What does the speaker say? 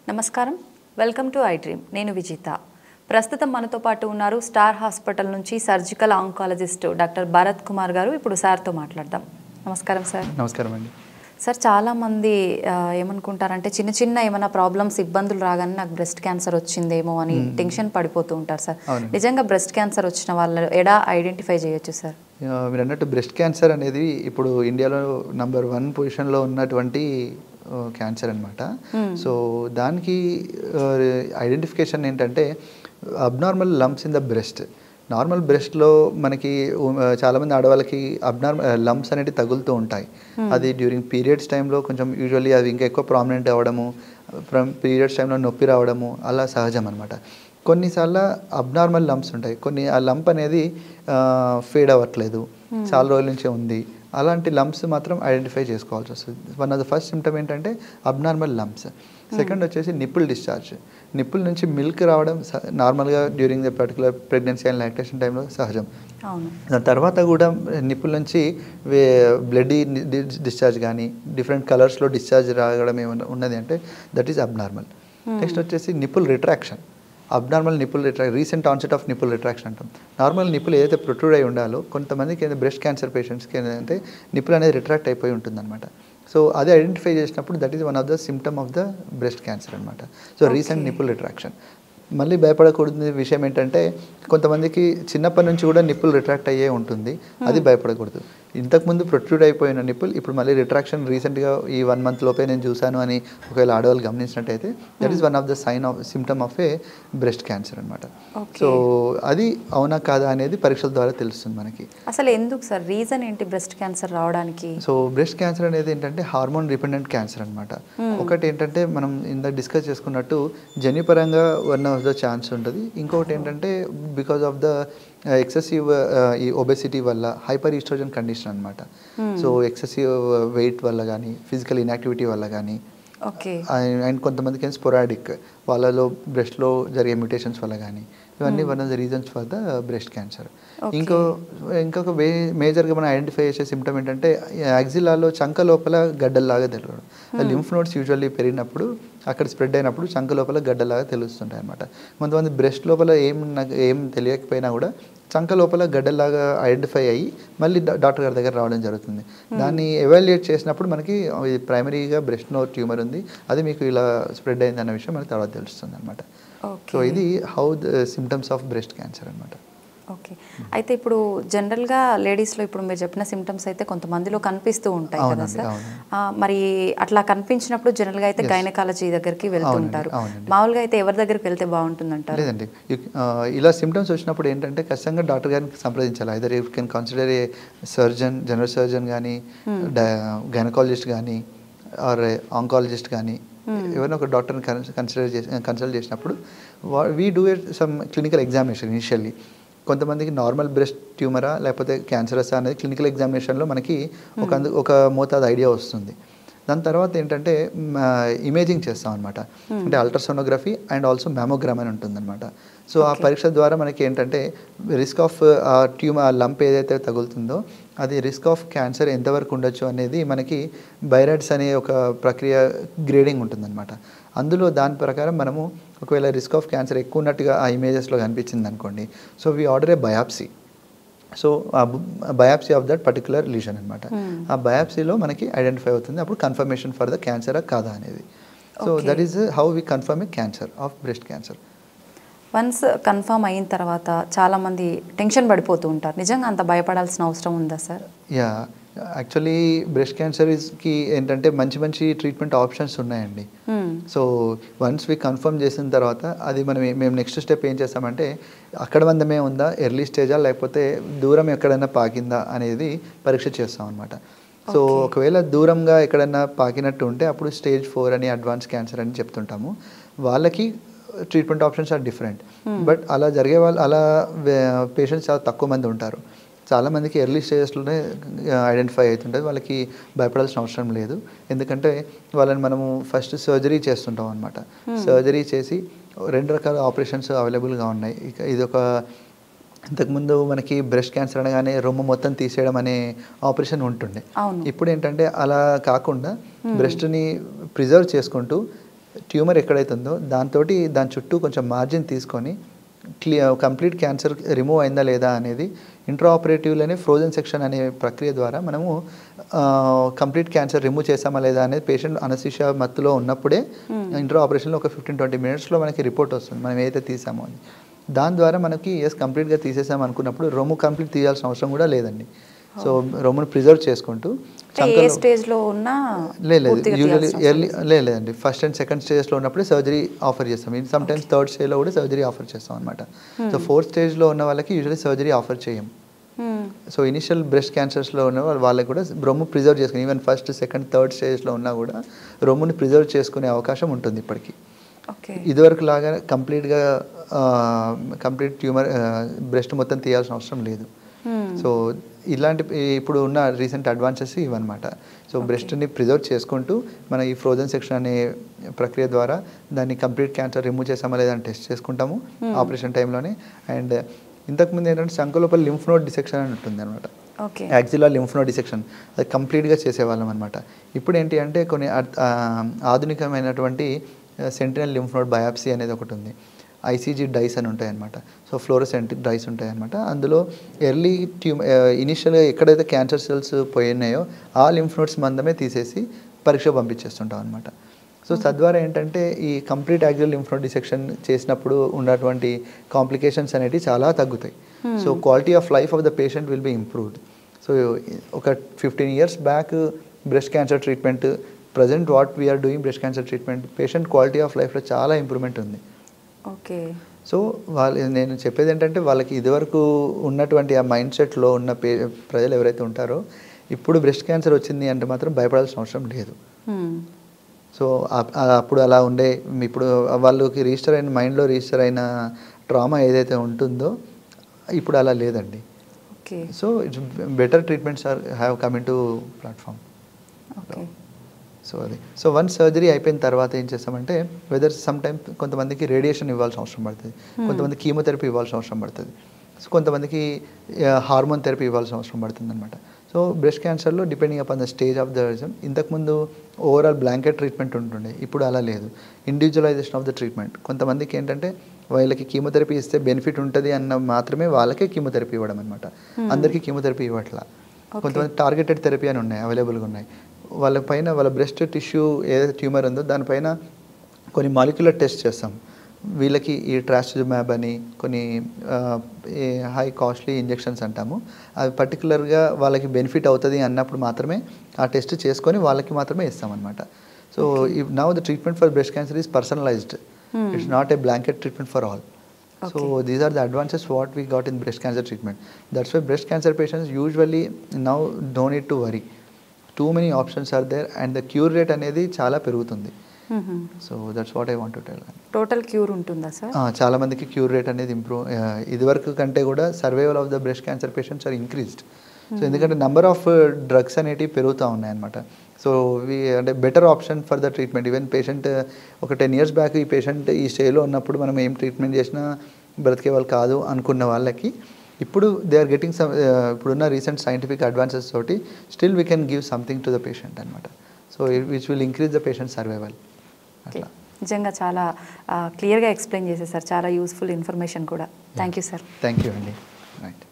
నమస్కారం, welcome to I dream. నేను విజిత. ప్రస్తుతం మనతో పాటు ఉన్నారు స్టార్ హాస్పిటల్ నుంచి surgical oncologist doctor Bharat Kumar గారు. ఇప్పుడు సార్తో మాట్లాడదాం. నమస్కారం సార్. నమస్కారం అండి. సార్, చాలామంది ఏమనుకుంటారంటే చిన్న చిన్న ఏమైనా ప్రాబ్లమ్స్ ఇబ్బందులు రాగానే నాకు బ్రెస్ట్ క్యాన్సర్ వచ్చిందేమో అని టెన్షన్ పడిపోతూ ఉంటారు సార్. నిజంగా బ్రెస్ట్ క్యాన్సర్ వచ్చిన వాళ్ళు ఎలా ఐడెంటిఫై చేయొచ్చు సార్? మీరు అన్నట్టు బ్రెస్ట్ క్యాన్సర్ అనేది ఇప్పుడు ఇండియాలో నంబర్ 1 పొజిషన్లో ఉన్నటువంటి క్యాన్సర్ అనమాట. సో దానికి ఐడెంటిఫికేషన్ ఏంటంటే abnormal lumps in the breast. Normal బ్రెస్ట్లో మనకి చాలామంది ఆడవాళ్ళకి అబ్నార్మల్ లంప్స్ అనేవి తగులుతూ ఉంటాయి. అది డ్యూరింగ్ పీరియడ్స్ టైంలో కొంచెం యూజువల్లీ అవి ఇంకా ఎక్కువ ప్రామినెంట్ అవ్వడము, పీరియడ్స్ టైంలో నొప్పి రావడము అలా సహజం అనమాట. కొన్నిసార్లు అబ్నార్మల్ లంప్స్ ఉంటాయి. ఆ లంప్ అనేది ఫేడ్ అవ్వట్లేదు, చాలా రోజుల నుంచే ఉంది. అలాంటి లంప్స్ మాత్రం ఐడెంటిఫై చేసుకోవాల్సి వస్తుంది. One of the first symptom ఏంటంటే అబ్నార్మల్ లంప్స్. సెకండ్ వచ్చేసి నిప్పుల్ డిశ్చార్జ్. నిప్పుల్ నుంచి మిల్క్ రావడం నార్మల్గా during the particular pregnancy and lactation టైంలో సహజం. దాని తర్వాత కూడా నిప్పుల్ నుంచి బ్లడ్ డిశ్చార్జ్ కానీ డిఫరెంట్ కలర్స్లో డిశ్చార్జ్ రావడం ఏమైనా ఉన్నది అంటే దట్ ఈస్ అబ్నార్మల్. నెక్స్ట్ వచ్చేసి nipple retraction. Abnormal nipple recent onset of nipple retraction అంటాం. నార్మల్ నిప్పులు ఏదైతే ప్రొట్రూడ్ అయి ఉండాలో కొంతమందికి బ్రెస్ట్ క్యాన్సర్ పేషెంట్స్కి ఏంటంటే నిప్పులు అనేది రిట్రాక్ట్ అయిపోయి ఉంటుందన్నమాట. సో అది ఐడెంటిఫై చేసినప్పుడు that is one of the symptom of the breast cancer అనమాట. So recent nipple retraction. మళ్ళీ భయపడకూడదు విషయం ఏంటంటే కొంతమందికి చిన్నప్పటి నుంచి కూడా నిప్పులు రిట్రాక్ట్ అయ్యే ఉంటుంది. అది భయపడకూడదు. ఇంతకుముందు ప్రొట్రూడ్ అయిపోయిన నిప్పుల్ ఇప్పుడు మళ్ళీ రిట్రాక్షన్ రీసెంట్గా ఈ 1 month లోపే నేను చూశాను అని ఒకవేళ ఆడవాళ్ళు గమనించినట్టయితే that is one of the symptom of A breast cancer అనమాట. సో అది అవునా కాదా అనేది పరీక్షల ద్వారా తెలుస్తుంది మనకి. అసలు ఎందుకు సార్, రీజన్ ఏంటి బ్రెస్ట్ క్యాన్సర్ రావడానికి? సో బ్రెస్ట్ క్యాన్సర్ అనేది ఏంటంటే హార్మోన్ డిపెండెంట్ క్యాన్సర్ అనమాట. ఒకటి ఏంటంటే మనం ఇందాక డిస్కస్ చేసుకున్నట్టు జన్యుపరంగా వన్ ఆఫ్ ద ఛాన్స్ ఉంటుంది. ఇంకొకటి ఏంటంటే బికాస్ ఆఫ్ ద ఎక్సెసివ్ ఈ ఒబెసిటీ వల్ల హైపర్ ఈస్ట్రోజన్ కండిషన్ అనమాట. సో ఎక్సెసివ్ వెయిట్ వల్ల కానీ ఫిజికల్ ఇన్యాక్టివిటీ వల్ల కానీ అండ్ కొంతమందికి ఏం స్పోరాడిక్ వాళ్ళలో బ్రెస్ట్లో జరిగే మ్యూటేషన్స్ వల్ల కానీ ఇవన్నీ one of the reasons for the breast cancer. ఇంకొక మేజర్గా మనం ఐడెంటిఫై చేసే సిమ్టమ్ ఏంటంటే యాక్సిలాలో చంక లోపల గడ్డల్లాగా తెలియడం. లింఫ్ నోడ్స్ యూజువల్లీ పెరిగినప్పుడు అక్కడ స్ప్రెడ్ అయినప్పుడు చంక లోపల గడ్డలాగా తెలుస్తుంటాయి అనమాట. కొంతమంది బ్రెస్ట్ లోపల ఏం తెలియకపోయినా కూడా చంక లోపల గడ్డలాగా ఐడెంటిఫై అయ్యి మళ్ళీ డాక్టర్ గారి దగ్గర రావడం జరుగుతుంది. దాన్ని ఎవాల్యుయేట్ చేసినప్పుడు మనకి ప్రైమరీగా బ్రెస్ట్ నో ట్యూమర్ ఉంది, అది మీకు ఇలా స్ప్రెడ్ అయింది అన్న విషయం మనకి తర్వాత తెలుస్తుంది అనమాట. సో ఇది how the symptoms of breast cancer అనమాట. ఓకే, అయితే ఇప్పుడు జనరల్గా లేడీస్లో ఇప్పుడు మీరు చెప్పిన సిమ్టమ్స్ అయితే కొంతమందిలో కనిపిస్తూ ఉంటాయి కదా సార్. మరి అట్లా కనిపించినప్పుడు జనరల్గా అయితే గైనకాలజీ దగ్గరికి వెళ్తుంటారు. మామూలుగా అయితే ఎవరి దగ్గరికి వెళ్తే బాగుంటుందంటారు? లేదండి, ఇలా సిమ్టమ్స్ వచ్చినప్పుడు ఏంటంటే ఖచ్చితంగా డాక్టర్ గారిని సంప్రదించాలి. Either you can consider A surgeon, general surgeon కానీ గైనకాలజిస్ట్ కానీ ఆర్ ఆంకాలజిస్ట్ కానీ ఎవరైనా ఒక డాక్టర్ని కన్సల్ట్ చేసినప్పుడు we do some clinical examination initially. కొంతమందికి నార్మల్ బ్రెస్ట్ ట్యూమరా లేకపోతే క్యాన్సరసా అనేది క్లినికల్ ఎగ్జామినేషన్లో మనకి ఒక మోతాదు ఐడియా వస్తుంది. దాని తర్వాత ఏంటంటే ఇమేజింగ్ చేస్తాం అనమాట. అంటే అల్ట్రాసోనోగ్రఫీ అండ్ ఆల్సో మ్యామోగ్రామ్ అని ఉంటుందన్నమాట. సో ఆ పరీక్ష ద్వారా మనకి ఏంటంటే రిస్క్ ఆఫ్ ట్యూమర్ లంప్ ఏదైతే తగులుతుందో అది రిస్క్ ఆఫ్ క్యాన్సర్ ఎంతవరకు ఉండొచ్చు అనేది మనకి బైరాడ్స్ అనే ఒక ప్రక్రియ గ్రేడింగ్ ఉంటుందన్నమాట. అందులో దాని ప్రకారం మనము ఒకవేళ రిస్క్ ఆఫ్ క్యాన్సర్ ఎక్కువ ఉన్నట్టుగా ఆ ఇమేజెస్లో కనిపించింది అనుకోండి, so we order a biopsy. So ఆ biopsy of that particular lesion అనమాట. ఆ బయాప్సీలో మనకి ఐడెంటిఫై అవుతుంది అప్పుడు కన్ఫర్మేషన్ ఫర్ ద క్యాన్సరా కాదా అనేది. So that is how we confirm A cancer of breast cancer. Once confirm అయిన తర్వాత చాలామంది టెన్షన్ పడిపోతూ ఉంటారు. నిజంగా అంత భయపడాల్సిన అవసరం ఉందా సార్? యా, యాక్చువల్లీ బ్రెస్ట్ క్యాన్సర్కి ఏంటంటే మంచి ట్రీట్మెంట్ ఆప్షన్స్ ఉన్నాయండి. సో వన్స్ వి కన్ఫర్మ్ చేసిన తర్వాత అది మేము నెక్స్ట్ స్టెప్ ఏం చేస్తామంటే అక్కడ మందమే ఉందా, ఎర్లీ స్టేజా లేకపోతే దూరం ఎక్కడైనా పాకిందా అనేది పరీక్ష చేస్తాం అనమాట. సో ఒకవేళ దూరంగా ఎక్కడైనా పాకినట్టు ఉంటే అప్పుడు స్టేజ్ 4 అని అడ్వాన్స్ క్యాన్సర్ అని చెప్తుంటాము. వాళ్ళకి treatment options are different. But అలా జరిగే అలా పేషెంట్స్ చాలా తక్కువ మంది ఉంటారు. చాలామందికి ఎర్లీ స్టేజెస్లోనే ఐడెంటిఫై అవుతుంటుంది. వాళ్ళకి భయపడాల్సిన అవసరం లేదు. ఎందుకంటే వాళ్ళని మనము ఫస్ట్ సర్జరీ చేస్తుంటాం అనమాట. సర్జరీ చేసి 2 రకాల ఆపరేషన్స్ అవైలబుల్గా ఉన్నాయి. ఇదొక ఇంతకుముందు మనకి బ్రెస్ట్ క్యాన్సర్ అనగానే రొమ్ము మొత్తం తీసేయడం అనే ఆపరేషన్ ఉంటుండే. ఇప్పుడు ఏంటంటే అలా కాకుండా బ్రెస్ట్ని ప్రిజర్వ్ చేసుకుంటూ ట్యూమర్ ఎక్కడైతే ఉందో దాని చుట్టూ కొంచెం మార్జిన్ తీసుకొని కంప్లీట్ క్యాన్సర్ రిమూవ్ అయిందా లేదా అనేది ఇంట్రా ఆపరేటివ్లోనే ఫ్రోజన్ సెక్షన్ అనే ప్రక్రియ ద్వారా మనము కంప్లీట్ క్యాన్సర్ రిమూవ్ చేసామా లేదా అనేది పేషెంట్ అనస్థీషియా మత్తులో ఉన్నప్పుడే ఇంట్రా ఆపరేషన్లో ఒక 15-20 మినిట్స్లో మనకి రిపోర్ట్ వస్తుంది మనం ఏదైతే తీసామో అని. దాని ద్వారా మనకి కంప్లీట్గా తీసేసాం అనుకున్నప్పుడు రొమ్ము కంప్లీట్ తీయాల్సిన అవసరం కూడా లేదండి. సో రొమ్మును ప్రిజర్వ్ చేసుకుంటూ స్టేజ్లో ఉన్న లేదండి, ఫస్ట్ అండ్ సెకండ్ స్టేజ్లో ఉన్నప్పుడే సర్జరీ ఆఫర్ చేస్తాం. సమ్ టైమ్స్ థర్డ్ స్టేజ్లో కూడా సర్జరీ ఆఫర్ చేస్తాం అనమాట. సో ఫోర్త్ స్టేజ్లో ఉన్న వాళ్ళకి యూజువల్లీ సర్జరీ ఆఫర్ చేయం. సో ఇనిషియల్ బ్రెస్ట్ క్యాన్సర్స్లో ఉన్న వాళ్ళకి కూడా రొమ్ము ప్రిజర్వ్ చేసుకుని ఈవెన్ ఫస్ట్ సెకండ్ థర్డ్ స్టేజ్లో ఉన్నా కూడా రొమ్ముని ప్రిజర్వ్ చేసుకునే అవకాశం ఉంటుంది ఇప్పటికీ. ఇదివరకు లాగా కంప్లీట్ ట్యూమర్ బ్రెస్ట్ మొత్తం తీయాల్సిన అవసరం లేదు. సో ఇలాంటి ఇప్పుడు ఉన్న రీసెంట్ అడ్వాన్సెస్ ఇవన్నమాట. సో బ్రెస్ట్ని ప్రిజర్వ్ చేసుకుంటూ మన ఈ ఫ్రోజన్ సెక్షన్ అనే ప్రక్రియ ద్వారా దాన్ని కంప్లీట్ క్యాన్సర్ రిమూవ్ చేసామా లేదని టెస్ట్ చేసుకుంటాము ఆపరేషన్ టైంలోనే. అండ్ ఇంతకుముందు ఏంటంటే సంకలోపల లింఫ్ నోడ్ డిసెక్షన్ అని ఉంటుంది అనమాట. యాక్సిలర్ లింఫ్ నోడ్ డిసెక్షన్ అది కంప్లీట్గా చేసేవాళ్ళం అనమాట. ఇప్పుడు ఏంటి అంటే కొన్ని ఆధునికమైనటువంటి సెంటినల్ లింఫ్ నోడ్ బయాప్సీ అనేది ఒకటి ఉంది. ఐసీజీ డైస్ అని ఉంటాయి అనమాట. సో ఫ్లోరోసెంట్ డైస్ ఉంటాయి అనమాట. అందులో ఎర్లీ ఇనిషియల్గా ఎక్కడైతే క్యాన్సర్ సెల్స్ పోయినాయో ఆ లింఫ్ నోడ్స్ మందమే తీసేసి పరీక్ష పంపించేస్తుంటాం అనమాట. సో తద్వారా ఏంటంటే ఈ complete axillary lymph node dissection చేసినప్పుడు ఉన్నటువంటి కాంప్లికేషన్స్ అనేవి చాలా తగ్గుతాయి. So quality of life of the patient will be improved. So ఒక 15 years back breast cancer treatment, present what we are doing breast cancer treatment, patient quality of లైఫ్లో చాలా improvement ఉంది. So నేను చెప్పేది ఏంటంటే వాళ్ళకి ఇదివరకు ఉన్నటువంటి ఆ మైండ్ సెట్లో ఉన్న ప్రజలు ఎవరైతే ఉంటారో ఇప్పుడు బ్రెస్ట్ క్యాన్సర్ వచ్చింది అంటే మాత్రం భయపడాల్సిన అవసరం లేదు. సో అప్పుడు అలా ఉండే ఇప్పుడు వాళ్ళకి మైండ్లో రిజిస్టర్ అయిన ట్రామా ఏదైతే ఉంటుందో ఇప్పుడు అలా లేదండి. So it's better treatments have come in to platform. So అది సో వన్స్ సర్జరీ అయిపోయిన తర్వాత ఏం చేస్తామంటే వెదర్ సమ్ టైమ్ కొంతమందికి రేడియేషన్ ఇవ్వాల్సిన అవసరం పడుతుంది, కొంతమంది కీమోథెరపీ ఇవ్వాల్సిన అవసరం పడుతుంది, సో కొంతమందికి హార్మోన్ థెరపీ ఇవ్వాల్సిన అవసరం పడుతుంది అనమాట. సో బ్రెస్ట్ క్యాన్సర్లో depending upon the stage of the region ఇంతకుముందు ఓవరాల్ బ్లాంకెట్ ట్రీట్మెంట్ ఉంటుండే, ఇప్పుడు అలా లేదు. Individualization of the treatment. కొంతమందికి ఏంటంటే వాళ్ళకి కీమోథెరపీ ఇస్తే బెనిఫిట్ ఉంటుంది అన్న మాత్రమే వాళ్ళకే కీమోథెరపీ ఇవ్వడం అనమాట. అందరికీ కీమోథెరపీ ఇవ్వట్లా. కొంతమంది టార్గెటెడ్ థెరపీ అని ఉన్నాయి, అవైలబుల్గా ఉన్నాయి. వాళ్ళ బ్రెస్ట్ టిష్యూ ఏదైతే ట్యూమర్ ఉందో దానిపైన కొన్ని మాలిక్యులర్ టెస్ట్ చేస్తాం. వీళ్ళకి ఈ ట్రాస్టజుమాబ్ అని కొన్ని హై కాస్ట్లీ ఇంజెక్షన్స్ అంటాము, అవి పర్టికులర్గా వాళ్ళకి బెనిఫిట్ అవుతుంది అన్నప్పుడు మాత్రమే ఆ టెస్ట్ చేసుకొని వాళ్ళకి మాత్రమే ఇస్తామన్నమాట. So now the treatment for breast cancer is personalized. It's not a blanket treatment for all. So these are the advances what we got in breast cancer treatment. That's why breast cancer patients usually now don't need to worry. Too many options are there and the cure rate అనేది చాలా పెరుగుతుంది. So that's what I want to tell. Total cure ఉంటుందా sir? చాలా మందికి cure rate అనేది ఇదివరకు కంటే కూడా survival of the breast cancer patients are increased. So ఎందుకంటే నెంబర్ ఆఫ్ డ్రగ్స్ అనేటివి పెరుగుతూ ఉన్నాయన్నమాట. సో అంటే better option for the treatment. Even patient ఒక 10 years బ్యాక్ ఈ పేషెంట్ ఈ స్టేజ్లో ఉన్నప్పుడు మనం ఏం ట్రీట్మెంట్ చేసినా బ్రతికే వాళ్ళు కాదు అనుకున్న వాళ్ళకి ఇప్పుడు దే ఆర్ గెటింగ్ సమ్ ఇప్పుడున్న రీసెంట్ సైంటిఫిక్ అడ్వాన్సెస్ తోటి still we can give something to the patient అనమాట. So which will increase the patient survival. అట్లా నిజంగా చాలా క్లియర్గా ఎక్స్ప్లెయిన్ చేసేసారు, చాలా యూస్ఫుల్ ఇన్ఫర్మేషన్ కూడా. Thank you sir. Thank you అండి. రైట్.